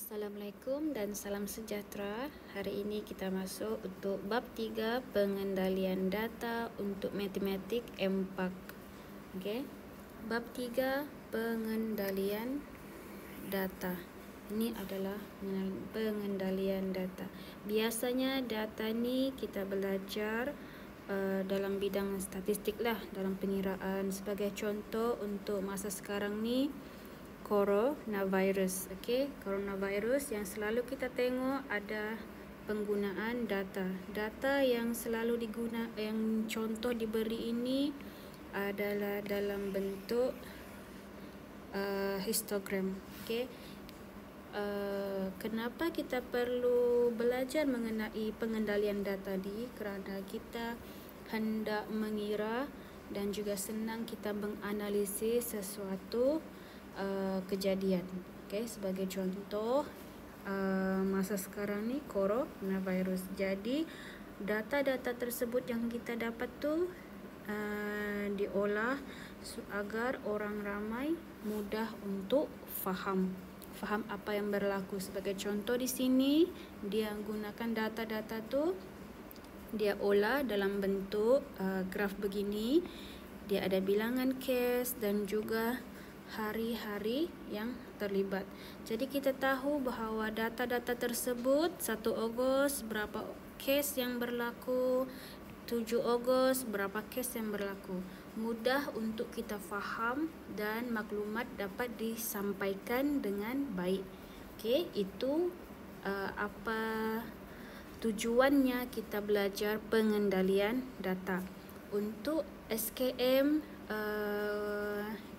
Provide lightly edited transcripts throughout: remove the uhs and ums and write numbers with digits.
Assalamualaikum dan salam sejahtera. Hari ini kita masuk untuk bab 3 pengendalian data untuk matematik MPAK. Okey. Bab 3 pengendalian data. Ini adalah pengendalian data. Biasanya data ni kita belajar dalam bidang statistik lah, dalam pengiraan. Sebagai contoh untuk masa sekarang ni coronavirus. Okey, coronavirus yang selalu kita tengok ada penggunaan data. Data yang selalu yang contoh diberi ini adalah dalam bentuk histogram. Okey. Kenapa kita perlu belajar mengenai pengendalian data ni? Kerana kita hendak mengira dan juga senang kita menganalisis sesuatu kejadian. Okay, sebagai contoh masa sekarang ni coronavirus. Jadi data-data tersebut yang kita dapat tu diolah agar orang ramai mudah untuk faham apa yang berlaku. Sebagai contoh di sini dia gunakan data-data tu, dia olah dalam bentuk graf begini. Dia ada bilangan kes dan juga hari-hari yang terlibat. Jadi kita tahu bahawa data-data tersebut 1 Ogos berapa kes yang berlaku, 7 Ogos berapa kes yang berlaku. Mudah untuk kita faham dan maklumat dapat disampaikan dengan baik. Okey, itu apa tujuannya kita belajar pengendalian data. Untuk SKM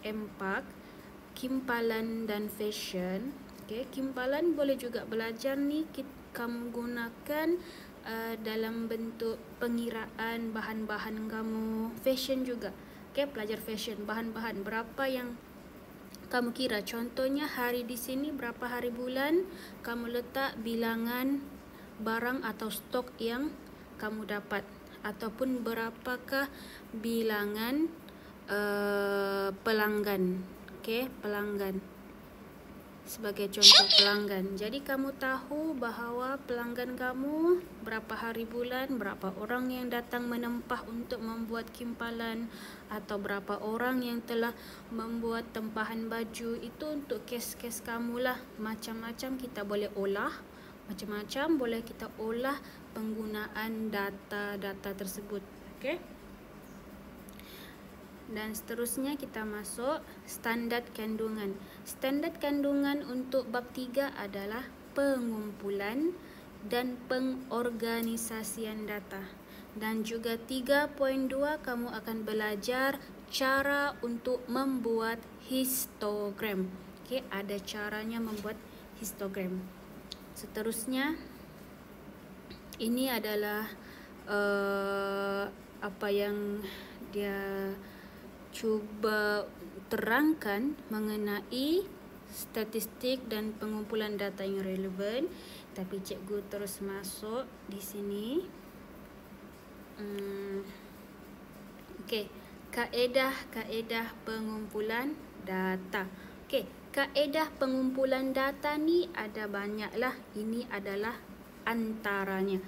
MPAK, Kimpalan dan fashion. Okay, kimpalan boleh juga belajar ni kamu gunakan dalam bentuk pengiraan bahan-bahan kamu. Fashion juga. Okay, pelajar fashion, bahan-bahan berapa yang kamu kira. Contohnya hari di sini berapa hari bulan, kamu letak bilangan barang atau stok yang kamu dapat, ataupun berapakah bilangan pelanggan. Okey, pelanggan. Sebagai contoh pelanggan. Jadi kamu tahu bahawa pelanggan kamu berapa hari bulan, berapa orang yang datang menempah untuk membuat kimpalan, atau berapa orang yang telah membuat tempahan baju. Itu untuk kes-kes kamulah. Macam-macam kita boleh olah. Macam-macam boleh kita olah penggunaan data-data tersebut. Okey. Dan seterusnya kita masuk standard kandungan. Standard kandungan untuk bab 3 adalah pengumpulan dan pengorganisasian data. Dan juga 3.2 kamu akan belajar cara untuk membuat histogram. Okey, ada caranya membuat histogram. Seterusnya ini adalah apa yang dia cuba terangkan mengenai statistik dan pengumpulan data yang relevan. Tapi cikgu terus masuk di sini. Okey, kaedah pengumpulan data. Okey, kaedah pengumpulan data ni ada banyaklah. Ini adalah antaranya.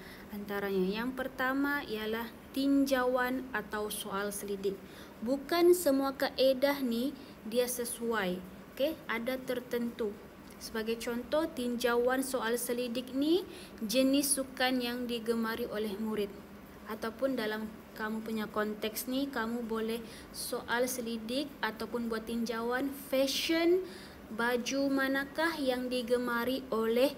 Yang pertama ialah tinjauan atau soal selidik. Bukan semua kaedah ni dia sesuai. Okey, ada tertentu. Sebagai contoh, tinjauan soal selidik ni jenis sukan yang digemari oleh murid. Ataupun dalam kamu punya konteks ni, kamu boleh soal selidik ataupun buat tinjauan fashion, baju manakah yang digemari oleh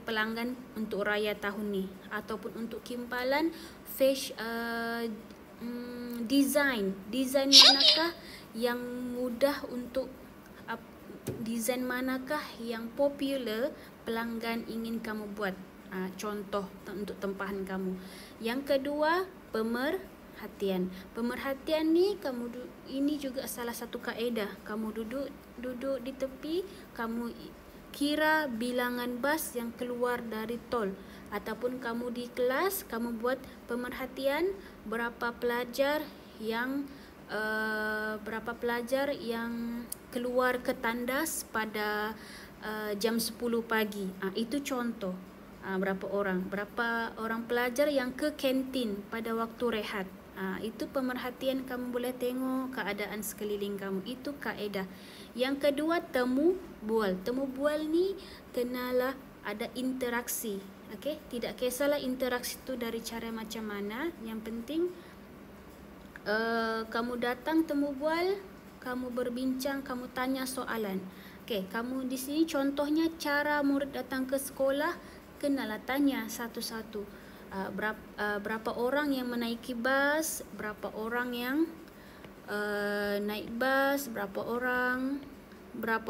pelanggan untuk raya tahun ni, ataupun untuk kimpalan desain manakah yang mudah untuk desain manakah yang popular pelanggan ingin kamu buat. Contoh untuk tempahan kamu. Yang kedua, pemerhatian. Pemerhatian ni ini juga salah satu kaedah. Kamu duduk di tepi, kamu kira bilangan bas yang keluar dari tol, ataupun kamu di kelas, kamu buat pemerhatian berapa pelajar yang keluar ke tandas pada jam 10 pagi. Itu contoh. Berapa orang pelajar yang ke kantin pada waktu rehat. Itu pemerhatian, kamu boleh tengok keadaan sekeliling kamu. Itu kaedah. Yang kedua, temu bual. Temu bual ni kenalah ada interaksi. Okey, tidak kisahlah interaksi itu dari cara macam mana. Yang penting kamu datang temu bual, kamu berbincang, kamu tanya soalan. Okey, kamu di sini contohnya cara murid datang ke sekolah, kenalah tanya satu-satu. Berapa orang yang menaiki bas, berapa orang yang naik bas, berapa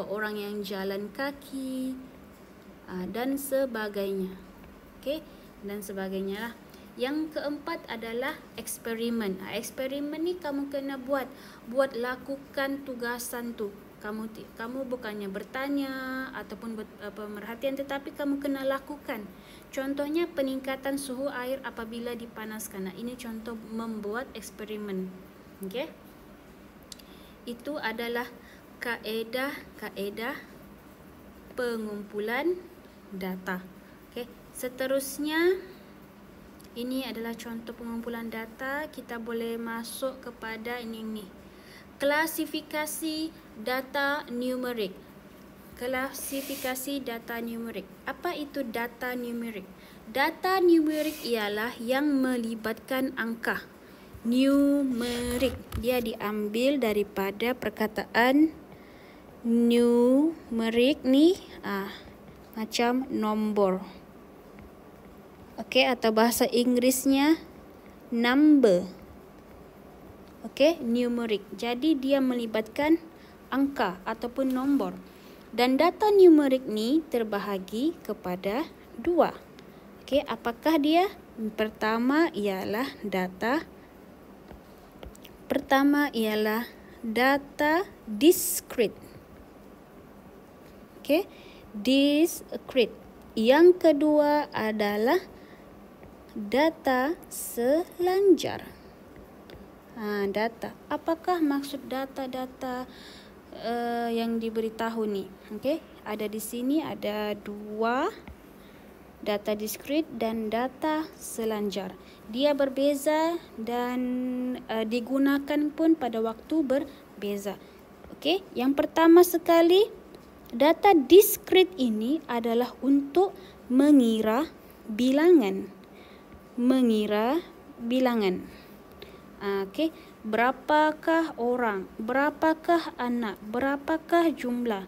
orang yang jalan kaki, dan sebagainya. Okey, dan sebagainya lah. Yang keempat adalah eksperimen. Eksperimen ni kamu kena buat lakukan tugasan tu. Kamu bukannya bertanya ataupun pemerhatian, tetapi kamu kena lakukan. Contohnya peningkatan suhu air apabila dipanaskan. Ini contoh membuat eksperimen. Okey. Itu adalah kaedah pengumpulan data. Okey. Seterusnya, ini adalah contoh pengumpulan data. Kita boleh masuk kepada ini. Klasifikasi data numerik. Klasifikasi data numerik. Apa itu data numerik? Data numerik ialah yang melibatkan angka. Numerik. Dia diambil daripada perkataan numerik ni macam nombor. Okey, atau bahasa Inggerisnya number. Okey, numerik. Jadi dia melibatkan angka ataupun nombor. Dan data numerik ni terbahagi kepada dua. Okey, apakah dia? Pertama ialah data discrete. Okey, discrete. Yang kedua adalah data selanjar. Data. Apakah maksud data-data yang diberitahu ni? Okey, ada di sini ada dua, data discrete dan data selanjar. Dia berbeza dan digunakan pun pada waktu berbeza. Okey, yang pertama sekali, data discrete ini adalah untuk mengira bilangan. Okey, berapakah orang, berapakah anak, berapakah jumlah.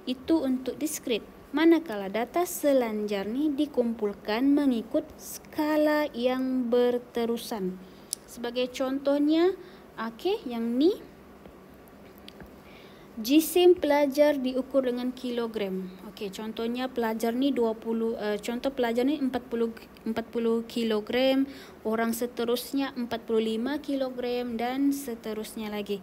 Itu untuk discrete. Manakala data selanjar ni dikumpulkan mengikut skala yang berterusan. Sebagai contohnya, okey, yang ni jisim pelajar diukur dengan kilogram. Okey, contohnya pelajar ni 40 kilogram, orang seterusnya 45 kilogram dan seterusnya lagi.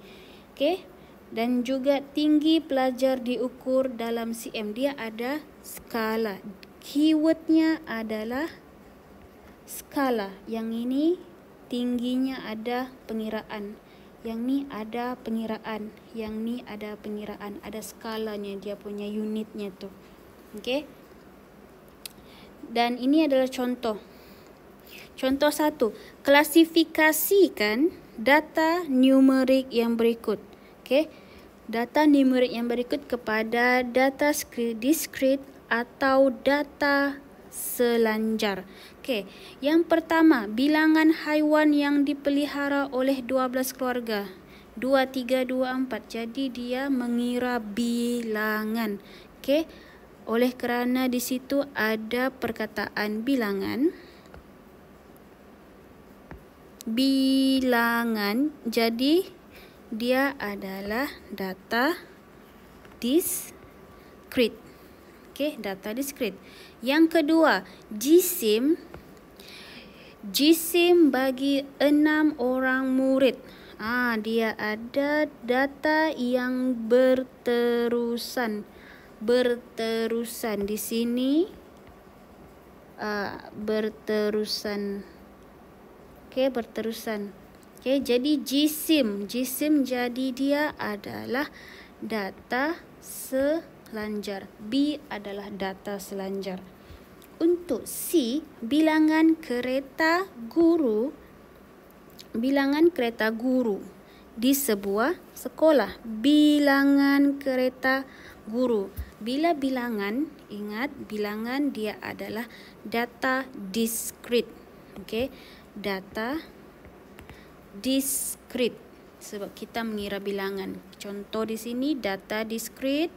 Okey. Dan juga tinggi pelajar diukur dalam cm. Dia ada skala. Keywordnya adalah skala. Yang ini tingginya ada pengiraan. Yang ni ada pengiraan. Yang ni ada pengiraan. Ada skalanya, dia punya unitnya tu. Okey. Dan ini adalah contoh. Contoh 1. Klasifikasikan data numerik yang berikut. Okey. Data numerik yang berikut kepada data discrete atau data selanjar. Okey. Yang pertama, bilangan haiwan yang dipelihara oleh 12 keluarga. 2, 3, 2, 4. Jadi dia mengira bilangan. Okey. Oleh kerana di situ ada perkataan bilangan. Jadi dia adalah data discrete. Okey, data discrete. Yang kedua, jisim bagi 6 orang murid. Dia ada data yang berterusan. Di sini berterusan. Okey, berterusan. Okey, jadi jisim jadi dia adalah data selanjar. B adalah data selanjar. Untuk C, bilangan kereta guru di sebuah sekolah. Bilangan kereta guru. Bila bilangan, ingat bilangan dia adalah data diskrit. Okey, data diskrit. Sebab kita mengira bilangan. Contoh di sini data diskrit.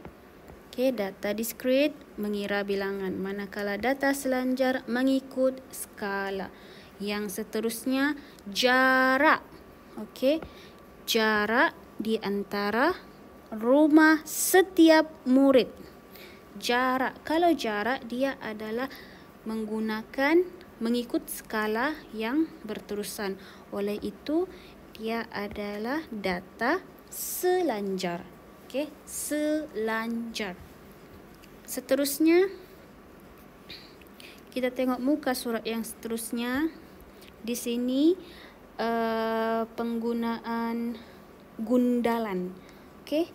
Okey, data diskrit mengira bilangan. Manakala data selanjar mengikut skala. Yang seterusnya jarak. Okey, jarak di antara rumah setiap murid. Jarak. Kalau jarak dia adalah mengikut skala yang berterusan. Oleh itu dia adalah data selanjar. Okey, selanjar. Seterusnya kita tengok muka surat yang seterusnya. Di sini penggunaan gundalan. Okey,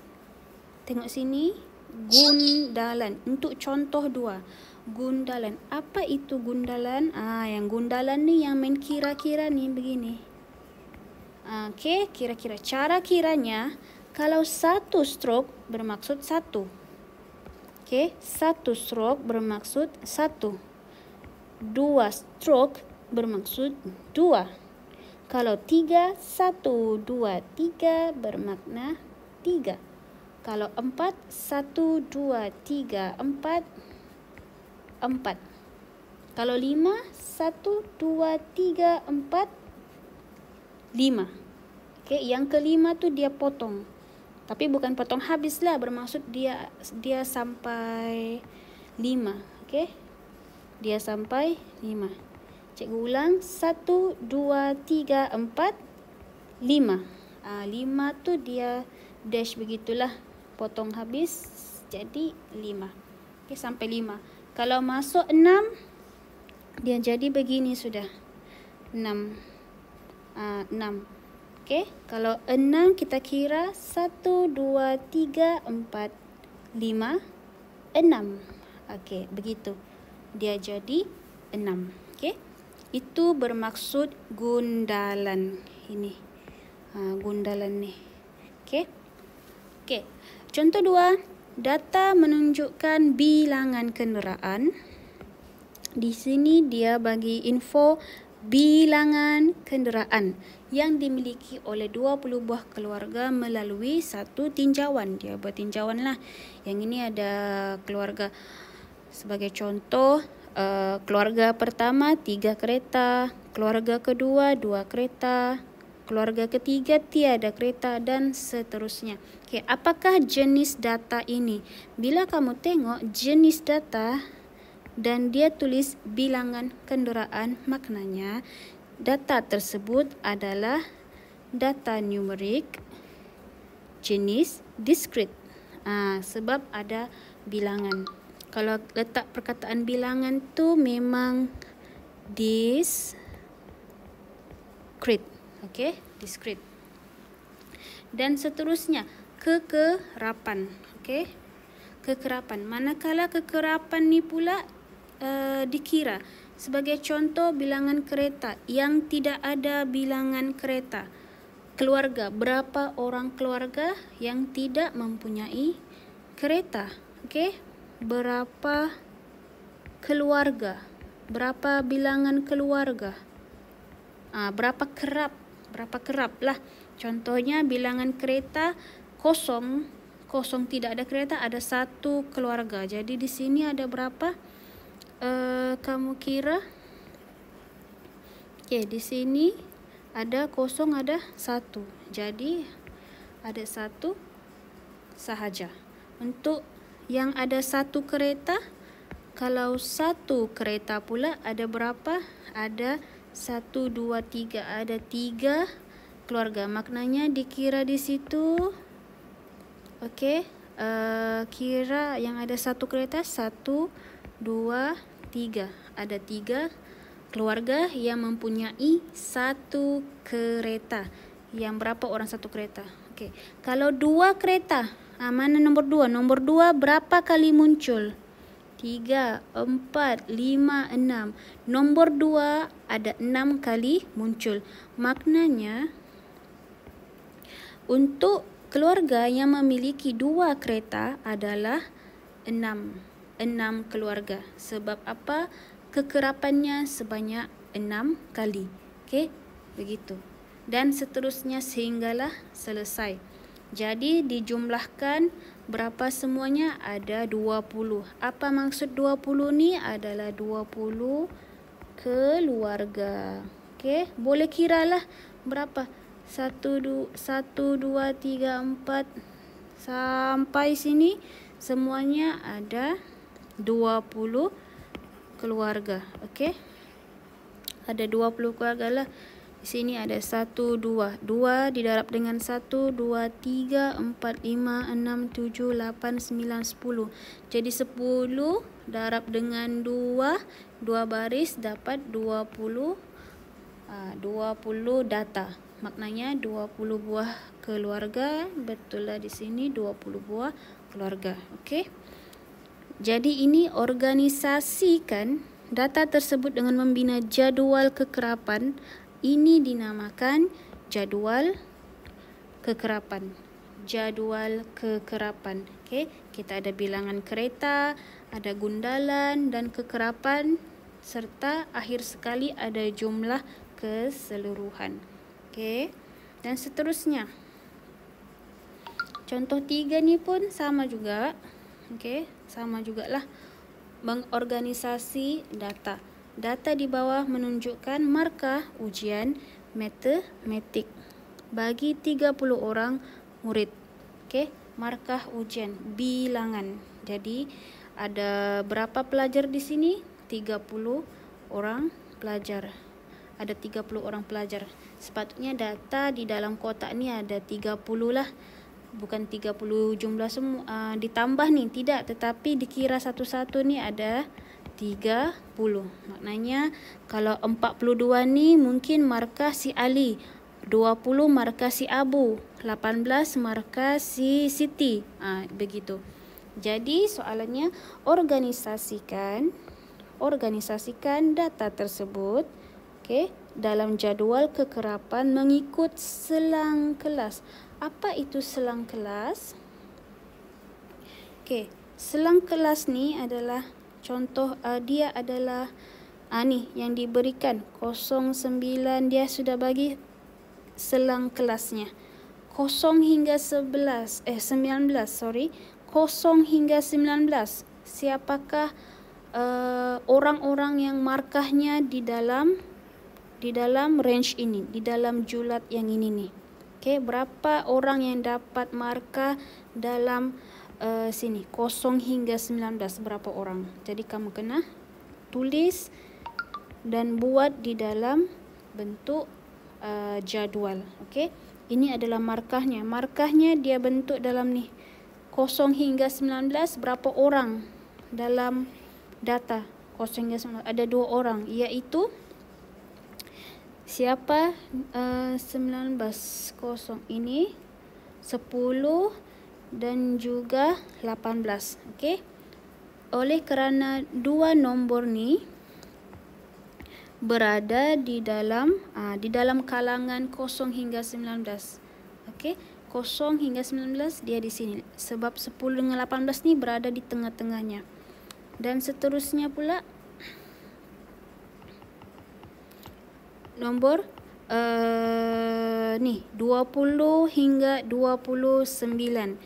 tengok sini gundalan. Untuk contoh 2, gundalan. Apa itu gundalan? Yang gundalan ni yang main kira-kira ni begini. Okey, kira-kira. Cara kiranya, kalau 1 stroke bermaksud 1. Okey, 1 stroke bermaksud 1. 2 stroke bermaksud 2. Kalau 3, 1, 2, 3 bermakna 3. Kalau 4, 1, 2, 3, 4, 4. Kalau 5, 1, 2, 3, 4, 5. Okey, yang kelima tu dia potong. Tapi bukan potong habis lah, bermaksud dia sampai 5. Okey, dia sampai 5. Cikgu ulang. 1, 2, 3, 4, 5. 5 tu dia dash begitulah. Potong habis jadi 5. Okey, sampai 5. Kalau masuk 6, dia jadi begini sudah. 6. 6. Okey, kalau 6 kita kira 1, 2, 3, 4, 5, 6. Okey, begitu. Dia jadi 6. Okey. Itu bermaksud gundalan ini. Gundalan ni. Okey. Okey. Contoh 2, data menunjukkan bilangan kenderaan. Di sini dia bagi info bilangan kenderaan yang dimiliki oleh 20 buah keluarga melalui satu tinjauan. Dia buat tinjauan lah. Yang ini ada keluarga. Sebagai contoh, keluarga pertama 3 kereta, keluarga kedua 2 kereta, keluarga ketiga tiada kereta dan seterusnya. Okey, apakah jenis data ini? Bila kamu tengok jenis data dan dia tulis bilangan kenderaan, maknanya data tersebut adalah data numerik jenis diskrit. Sebab ada bilangan. Kalau letak perkataan bilangan tu memang diskrit. Okey, diskrit. Dan seterusnya kekerapan. Okey, kekerapan. Manakala kekerapan ni pula dikira. Sebagai contoh bilangan kereta yang tidak ada bilangan kereta. Keluarga, berapa orang keluarga yang tidak mempunyai kereta? Okey, berapa keluarga? Berapa bilangan keluarga? Berapa kerap? Berapa kerap lah. Contohnya bilangan kereta kosong tidak ada kereta, ada 1 keluarga. Jadi di sini ada berapa? Kamu kira? Okey, di sini ada kosong, ada 1. Jadi ada 1 sahaja. Untuk yang ada 1 kereta, kalau 1 kereta pula ada berapa? Ada 1, 2, 3. Ada 3 keluarga. Maknanya dikira di situ. Okey, kira yang ada 1 kereta, 1, 2, 3. Ada 3 keluarga yang mempunyai 1 kereta. Yang berapa orang 1 kereta? Okey, kalau 2 kereta, Mana nombor 2? Nombor 2 berapa kali muncul? 3, 4, 5, 6. Nombor 2 ada 6 kali muncul. Maknanya untuk keluarga yang memiliki 2 kereta adalah 6 keluarga. Sebab apa? Kekerapannya sebanyak 6 kali. Okey, begitu. Dan seterusnya sehinggalah selesai. Jadi dijumlahkan berapa semuanya? Ada 20. Apa maksud 20 ni? Adalah 20 keluarga. Okey, boleh kiralah berapa? 1, 2, 3, 4 sampai sini semuanya ada 20 keluarga. Okey, ada 20 keluarga lah. Di sini ada 1, 2. 2 didarab dengan 1, 2, 3, 4, 5, 6, 7, 8, 9, 10. Jadi 10 darab dengan 2, 2 baris dapat 20 data. Maknanya 20 buah keluarga. Betul lah di sini 20 buah keluarga. Okey. Jadi ini organisasikan data tersebut dengan membina jadual kekerapan. Ini dinamakan jadual kekerapan. Jadual kekerapan. Okey, kita ada bilangan kereta, ada gundalan dan kekerapan serta akhir sekali ada jumlah keseluruhan. Okey, dan seterusnya. Contoh 3 ni pun sama juga. Okey, sama jugalah. Mengorganisasi data. Data di bawah menunjukkan markah ujian matematik bagi 30 orang murid. Okey, markah ujian bilangan. Jadi ada berapa pelajar di sini? 30 orang pelajar. Ada 30 orang pelajar. Sepatutnya data di dalam kotak ni ada 30 lah. Bukan 30 jumlah semua ditambah ni, tidak, tetapi dikira satu-satu ni ada 30. Maknanya kalau 42 ni mungkin markah si Ali, 20 markah si Abu, 18 markah si Siti. Begitu. Jadi soalannya organisasikan data tersebut, okey, dalam jadual kekerapan mengikut selang kelas. Apa itu selang kelas? Okey, selang kelas ni adalah contoh, dia adalah ni yang diberikan 09, dia sudah bagi selang kelasnya 0 hingga 19, 0 hingga 19. Siapakah orang-orang yang markahnya di dalam range ini, di dalam julat yang ini nih? Okey, berapa orang yang dapat markah dalam sini 0 hingga 19, berapa orang? Jadi kamu kena tulis dan buat di dalam bentuk jadual. Okey, ini adalah markahnya. Markahnya dia bentuk dalam ni 0 hingga 19, berapa orang dalam data 0 hingga 19? Ada 2 orang, iaitu siapa? 19 kosong ini 10 dan juga 18. Okey. Oleh kerana 2 nombor ni berada di dalam kalangan 0 hingga 19. Okey. 0 hingga 19 dia di sini. Sebab 10 dengan 18 ni berada di tengah-tengahnya. Dan seterusnya pula nombor ni 20 hingga 29.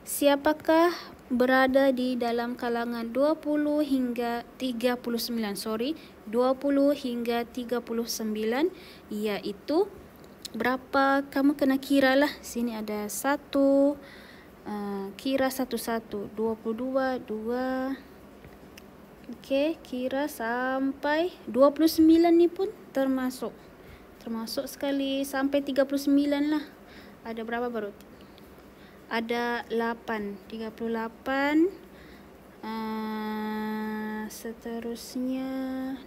Siapakah berada di dalam kalangan 20 hingga 39? 20 hingga 39, iaitu berapa? Kamu kena kira lah. Sini ada 1, kira satu-satu. 22, 2. Okey, kira sampai 29 ni pun termasuk sekali sampai 39 lah. Ada berapa baru? Ada 8, 38. Seterusnya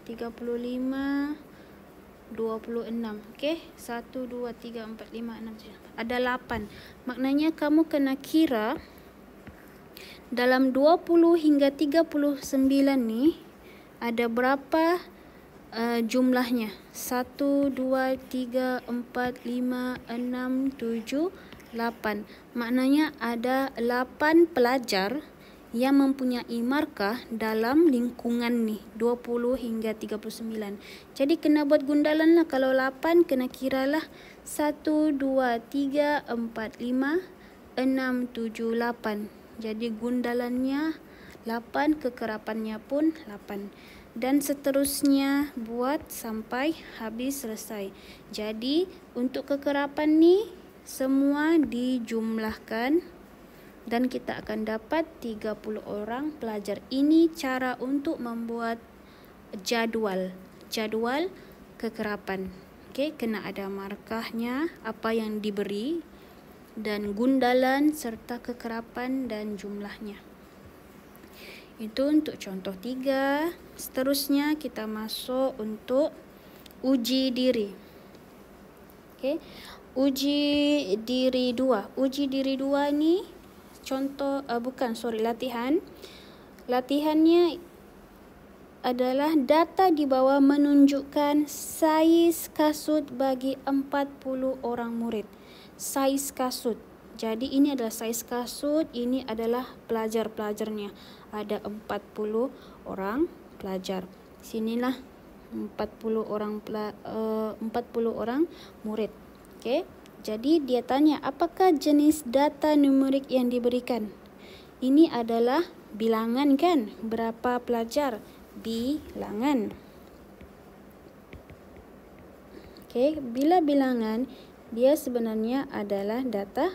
35, 26. Okey, 1, 2, 3, 4, 5, 6, 7. Ada 8. Maknanya kamu kena kira dalam 20 hingga 39 ni ada berapa jumlahnya? 1, 2, 3, 4, 5, 6, 7, 8. Maknanya ada 8 pelajar yang mempunyai markah dalam lingkungan ni 20 hingga 39. Jadi kena buat gundalan lah. Kalau 8 kena kira lah 1, 2, 3, 4, 5, 6, 7, 8. Jadi gundalannya 8, kekerapannya pun 8. Dan seterusnya buat sampai habis selesai. Jadi untuk kekerapan ni semua dijumlahkan dan kita akan dapat 30 orang pelajar. Ini cara untuk membuat jadual kekerapan. Okey, kena ada markahnya, apa yang diberi, dan gundalan serta kekerapan dan jumlahnya. Itu untuk contoh 3. Seterusnya kita masuk untuk uji diri. Okey, uji diri 2. Uji diri 2 ni contoh latihan. Latihannya adalah data di bawah menunjukkan saiz kasut bagi 40 orang murid. Saiz kasut. Jadi ini adalah saiz kasut, ini adalah pelajar-pelajarnya. Ada 40 orang pelajar. Sinilah 40 orang murid. Okey. Jadi dia tanya, apakah jenis data numerik yang diberikan? Ini adalah bilangan kan? Berapa pelajar? Bilangan. Okey, bila bilangan dia sebenarnya adalah data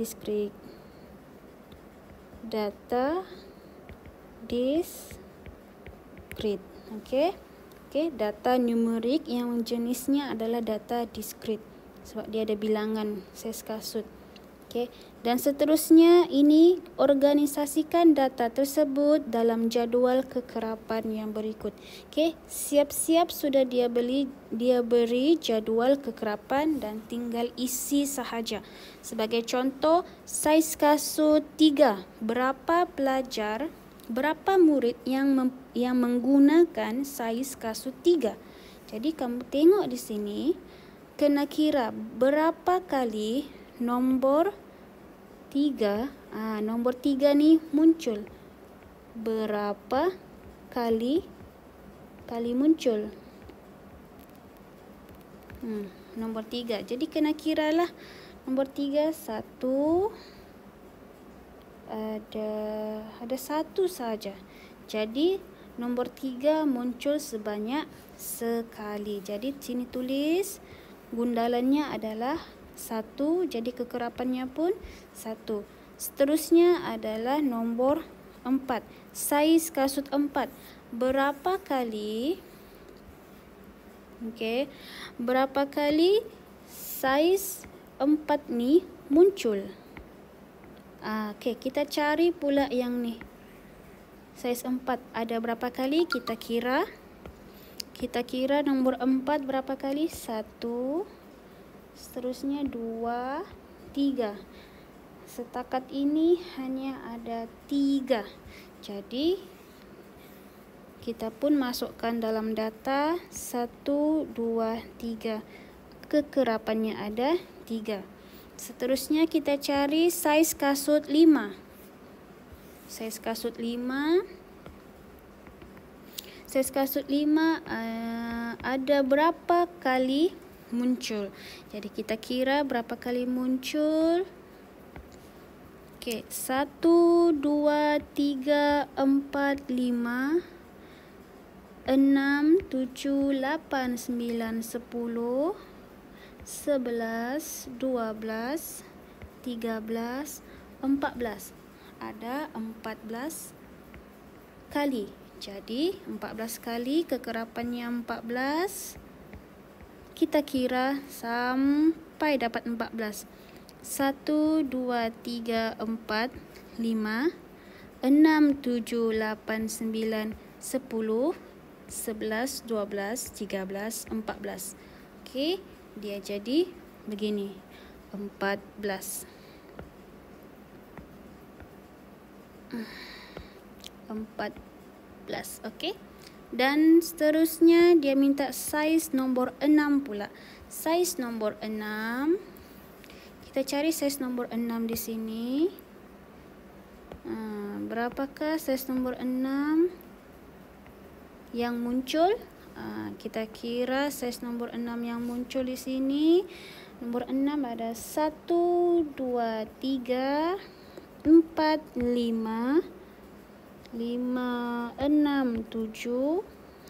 diskrit. Data diskrit. Okey. Okey, data numerik yang jenisnya adalah data diskrit sebab dia ada bilangan saiz kasut. Okey, dan seterusnya ini organisasikan data tersebut dalam jadual kekerapan yang berikut. Okey, siap-siap sudah dia beri jadual kekerapan dan tinggal isi sahaja. Sebagai contoh, saiz kasut 3. Berapa pelajar, berapa murid yang menggunakan saiz kasut 3? Jadi kamu tengok di sini, kena kira berapa kali nombor 3. Nombor 3 ni muncul. Berapa kali muncul? Nombor 3. Jadi kena kiralah nombor 3 1 ada satu saja. Jadi nombor 3 muncul sebanyak sekali. Jadi sini tulis gundalannya adalah 1, jadi kekerapannya pun 1. Seterusnya adalah nombor 4. Saiz kasut 4. Berapa kali? Okey. Berapa kali saiz 4 ni muncul? Okey, kita cari pula yang ni. Saiz 4 ada berapa kali? Kita kira nombor 4 berapa kali? 1. Seterusnya 2, 3. Setakat ini hanya ada 3. Jadi kita pun masukkan dalam data 1, 2, 3. Kekerapannya ada 3. Seterusnya kita cari saiz kasut 5. Saiz kasut 5. Saiz kasut 5 ada berapa kali muncul? Jadi kita kira berapa kali muncul. Okey, 1, 2, 3, 4, 5, 6, 7, 8, 9, 10, 11, 12, 13, 14. Ada 14 kali. Jadi 14 kali, kekerapannya 14. Kita kira sampai dapat 14. 1, 2, 3, 4, 5, 6, 7, 8, 9, 10, 11, 12, 13, 14. Okey, dia jadi begini. 14. 14. Okey. Dan seterusnya dia minta saiz nombor 6 pula. Saiz nombor 6. Kita cari saiz nombor 6 di sini. Berapakah saiz nombor 6 yang muncul? Kita kira saiz nombor 6 yang muncul di sini. Nombor 6 ada 1, 2, 3, 4, 5, 5, 6, 7,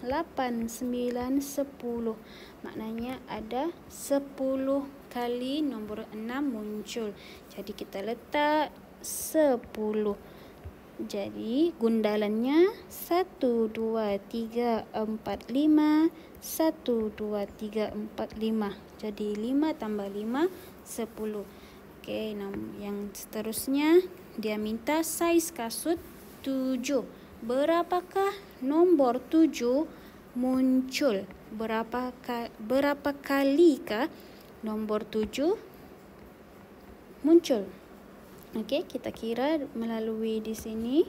8, 9, 10. Maknanya ada 10 kali nombor 6 muncul. Jadi kita letak 10. Jadi gundalannya 1, 2, 3, 4, 5. 1, 2, 3, 4, 5. Jadi 5 tambah 5, 10. Okey, yang seterusnya dia minta saiz kasut 7. Berapakah nombor 7 muncul? Berapa kalikah nombor 7 muncul? Okey, kita kira melalui di sini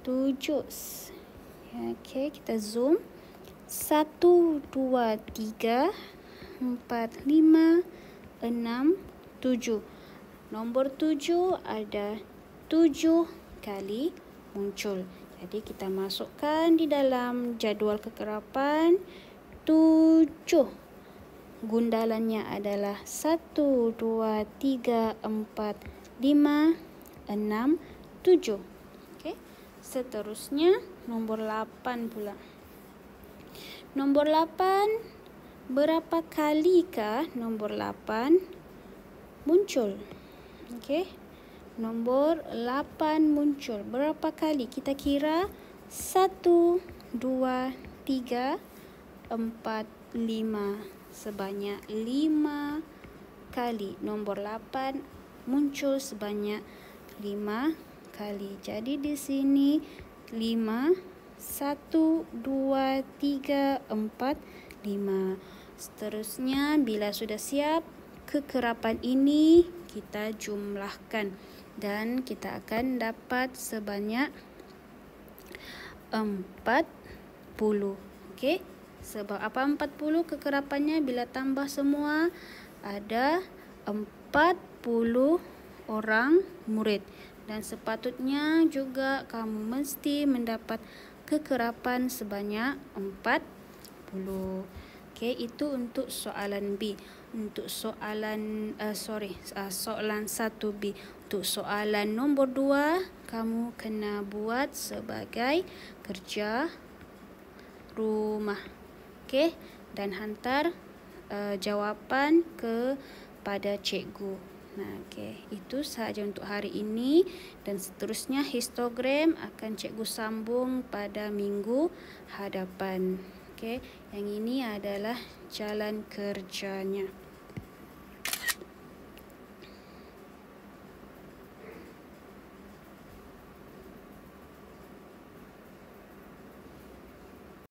7. Okey, kita zoom. 1, 2, 3, 4, 5, 6, 7. Nombor 7 ada 7 kali muncul. Jadi kita masukkan di dalam jadual kekerapan 7. Gundalannya adalah 1, 2, 3, 4, 5, 6, 7. Okey. Seterusnya nombor 8 pula. Nombor 8, berapa kalikah nombor 8 muncul? Okey. Nombor 8 muncul. Berapa kali? Kita kira 1, 2, 3, 4, 5. Sebanyak 5 kali. Nombor 8 muncul sebanyak 5 kali. Jadi di sini 5, 1, 2, 3, 4, 5. Seterusnya bila sudah siap, kekerapan ini kita jumlahkan dan kita akan dapat sebanyak 40. Okey. Sebab apa 40 kekerapannya? Bila tambah semua ada 40 orang murid. Dan sepatutnya juga kamu mesti mendapat kekerapan sebanyak 40. Okey, itu untuk soalan B. Untuk soalan soalan 1B. Untuk soalan nombor 2, kamu kena buat sebagai kerja rumah. Okey, dan hantar jawapan kepada cikgu. Okey, itu sahaja untuk hari ini dan seterusnya histogram akan cikgu sambung pada minggu hadapan. Okey, yang ini adalah jalan kerjanya.